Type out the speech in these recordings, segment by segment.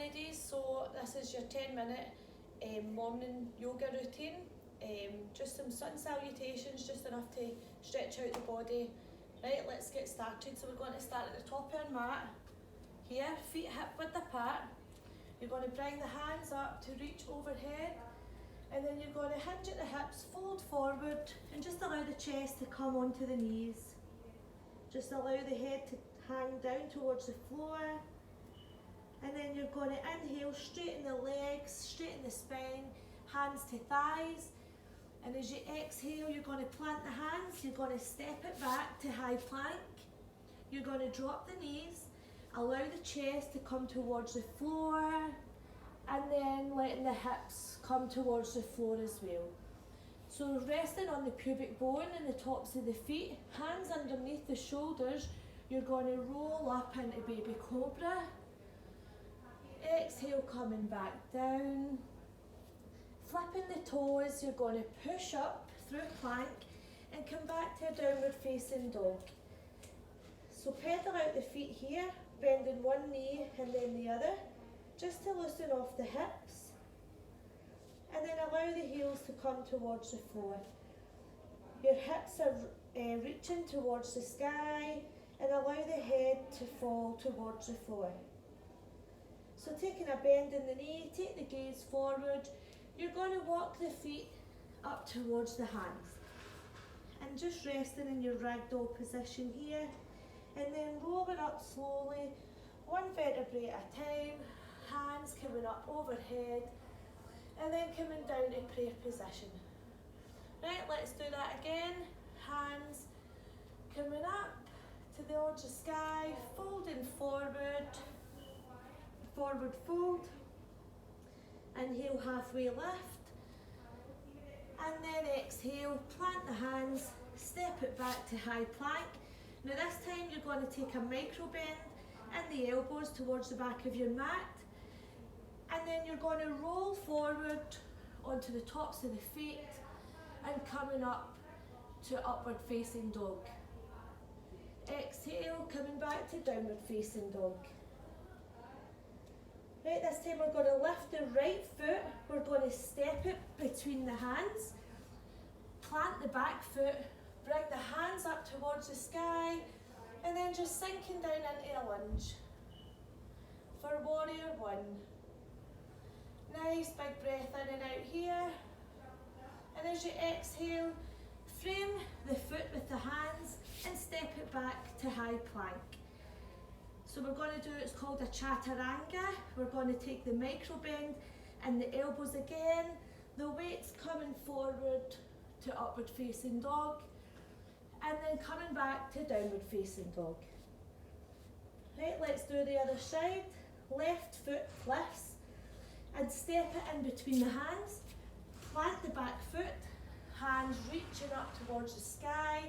ladies, so this is your 10-minute morning yoga routine. Just some sun salutations, just enough to stretch out the body. Right, let's get started. So we're going to start at the top of our mat. Here, feet hip width apart. You're going to bring the hands up to reach overhead, and then you're going to hinge at the hips, fold forward, and just allow the chest to come onto the knees. Just allow the head to hang down towards the floor. And then you're going to inhale, straighten the legs, straighten the spine, hands to thighs. And as you exhale, you're going to plant the hands, you're going to step it back to high plank. You're going to drop the knees, allow the chest to come towards the floor, and then letting the hips come towards the floor as well. So resting on the pubic bone and the tops of the feet, hands underneath the shoulders, you're going to roll up into baby cobra. Exhale, coming back down. Flipping the toes, you're going to push up through plank and come back to a downward facing dog. So pedal out the feet here, bending one knee and then the other, just to loosen off the hips. And then allow the heels to come towards the floor. Your hips are reaching towards the sky, and allow the head to fall towards the floor. So taking a bend in the knee, take the gaze forward. You're going to walk the feet up towards the hands. And just resting in your ragdoll position here. And then rolling up slowly, one vertebrae at a time. Hands coming up overhead. And then coming down to prayer position. Right, let's do that again. Hands coming up towards the sky, folding forward. Forward fold, inhale, halfway lift, and then exhale, plant the hands, step it back to high plank. Now this time you're going to take a micro bend and the elbows towards the back of your mat, and then you're going to roll forward onto the tops of the feet and coming up to upward facing dog. Exhale, coming back to downward facing dog. Right, this time we're going to lift the right foot, we're going to step it between the hands, plant the back foot, bring the hands up towards the sky, and then just sinking down into a lunge. For warrior one. Nice big breath in and out here. And as you exhale, frame the foot with the hands and step it back to high plank. So we're going to do, it's called a chaturanga. We're going to take the micro bend and the elbows again, the weights coming forward to upward facing dog, and then coming back to downward facing dog. Right, let's do the other side. Left foot lifts and step it in between the hands, plant the back foot, hands reaching up towards the sky,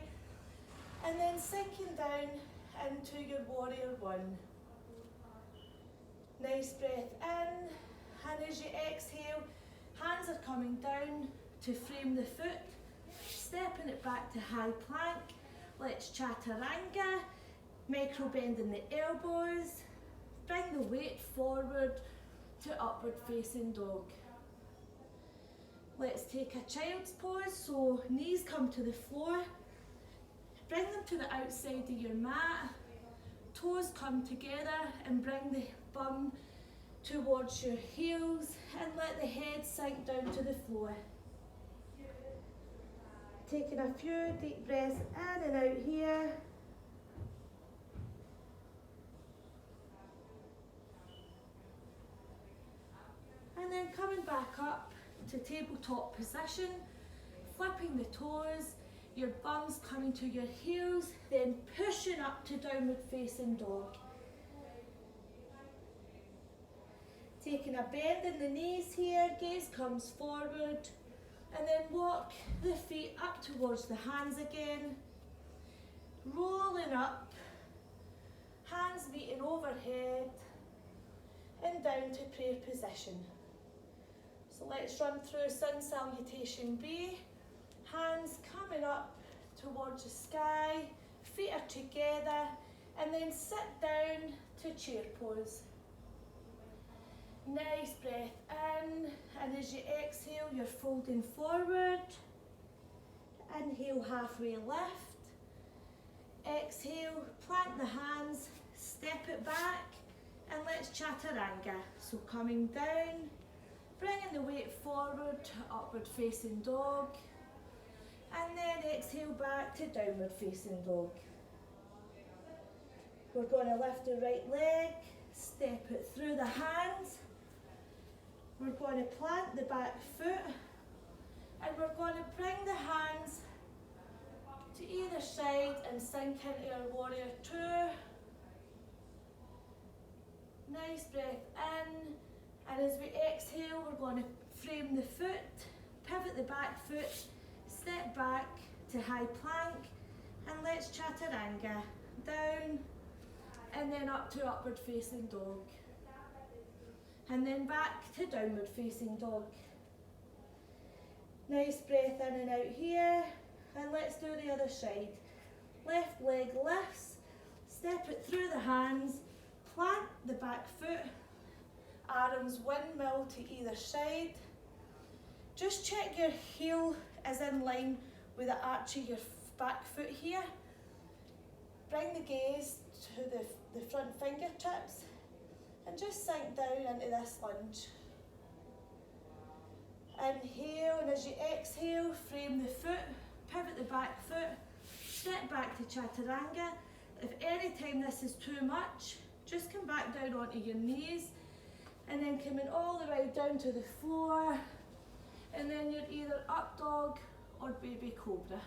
and then sinking down into your warrior one. Nice breath in, and as you exhale, hands are coming down to frame the foot, stepping it back to high plank. Let's chaturanga, micro bend in the elbows, bring the weight forward to upward facing dog. Let's take a child's pose, so knees come to the floor. Bring them to the outside of your mat, toes come together and bring the bum towards your heels and let the head sink down to the floor. Taking a few deep breaths in and out here. And then coming back up to tabletop position, flipping the toes, your bum's coming to your heels, then pushing up to downward facing dog. Taking a bend in the knees here, gaze comes forward, and then walk the feet up towards the hands again, rolling up, hands meeting overhead, and down to prayer position. So let's run through sun salutation B. Hands coming up towards the sky, feet are together, and then sit down to chair pose. Nice breath in, and as you exhale, you're folding forward. Inhale, halfway lift. Exhale, plant the hands, step it back, and let's chaturanga. So coming down, bringing the weight forward to upward facing dog, and then exhale back to downward facing dog. We're going to lift the right leg, step it through the hands. We're going to plant the back foot, and we're going to bring the hands to either side and sink into our warrior two. Nice breath in, and as we exhale, we're going to frame the foot, pivot the back foot, step back to high plank, and let's chaturanga. Down, and then up to upward facing dog. And then back to downward facing dog. Nice breath in and out here. And let's do the other side. Left leg lifts, step it through the hands, plant the back foot, arms windmill to either side. Just check your heel is in line with the arch of your back foot here. Bring the gaze to the front fingertips and just sink down into this lunge. Inhale, and as you exhale, frame the foot, pivot the back foot, step back to chaturanga. If any time this is too much, just come back down onto your knees, and then coming all the way down to the floor, and then you're either up dog or baby cobra.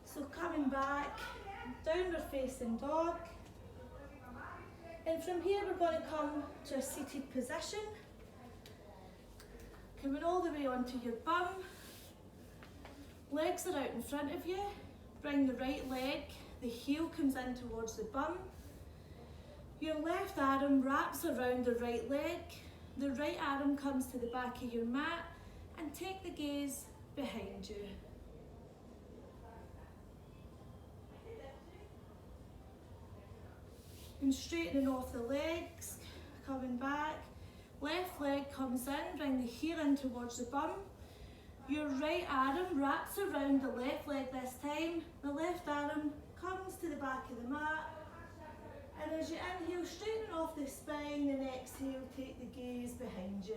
So coming back, downward facing dog, and from here we're going to come to a seated position. Coming all the way onto your bum, legs are out in front of you, bring the right leg, the heel comes in towards the bum, your left arm wraps around the right leg, the right arm comes to the back of your mat, and take the gaze behind you. And straightening off the legs, coming back, left leg comes in, bring the heel in towards the bum. Your right arm wraps around the left leg this time, the left arm comes to the back of the mat, and as you inhale, straighten off the spine, and exhale, take the gaze behind you.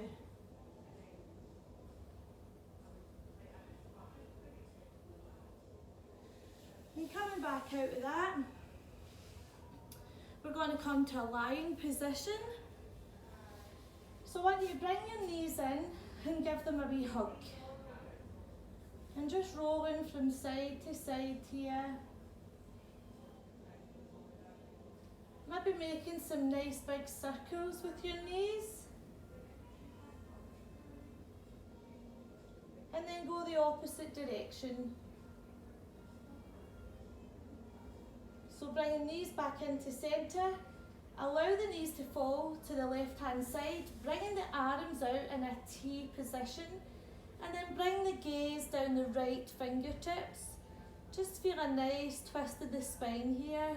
And coming back out of that, we're going to come to a lying position. So when you bring your knees in and give them a wee hug. And just rolling from side to side here. Maybe making some nice big circles with your knees. And then go the opposite direction. So bringing knees back into centre, allow the knees to fall to the left hand side, bringing the arms out in a T position, and then bring the gaze down the right fingertips. Just feel a nice twist of the spine here.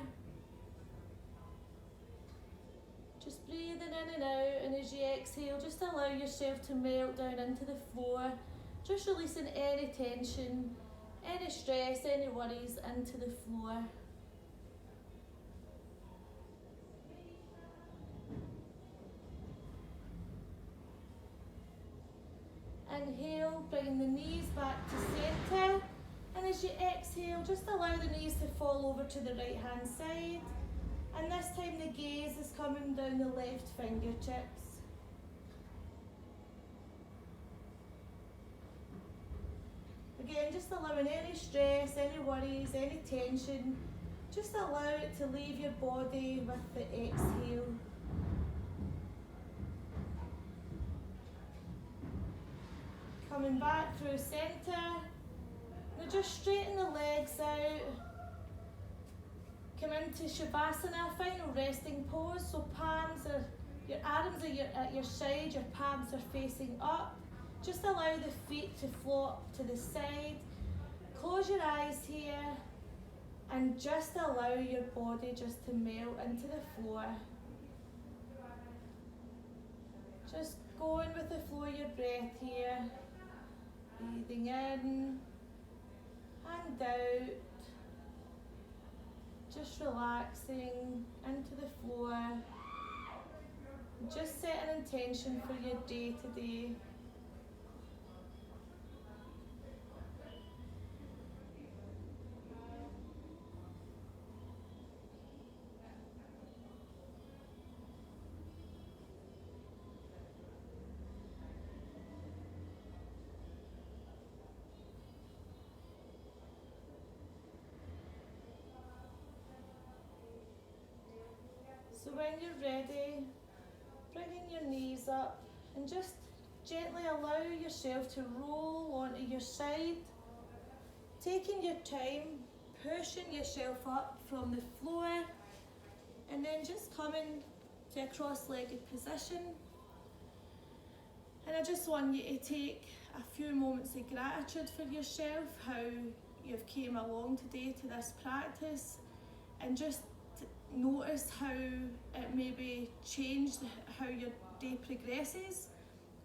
Just breathing in and out, and as you exhale, just allow yourself to melt down into the floor, just releasing any tension, any stress, any worries into the floor. Inhale, bringing the knees back to centre, and as you exhale, just allow the knees to fall over to the right hand side, and this time the gaze is coming down the left fingertips. Again, just allowing any stress, any worries, any tension, just allow it to leave your body with the exhale. Coming back through centre. Now just straighten the legs out. Come into Shavasana, final resting pose. So your arms are at your side, your palms are facing up. Just allow the feet to flop to the side. Close your eyes here and just allow your body just to melt into the floor. Just going with the flow of your breath here. Breathing in and out. Just relaxing into the floor. Just set an intention for your day today. So when you're ready, bringing your knees up and just gently allow yourself to roll onto your side, taking your time, pushing yourself up from the floor, and then just coming to a cross-legged position. And I just want you to take a few moments of gratitude for yourself, how you've came along today to this practice, and just notice how it maybe changed how your day progresses,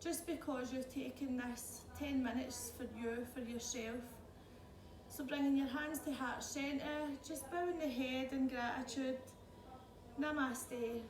just because you've taken this 10 minutes for you, for yourself. So bringing your hands to heart centre, just bowing the head in gratitude. Namaste.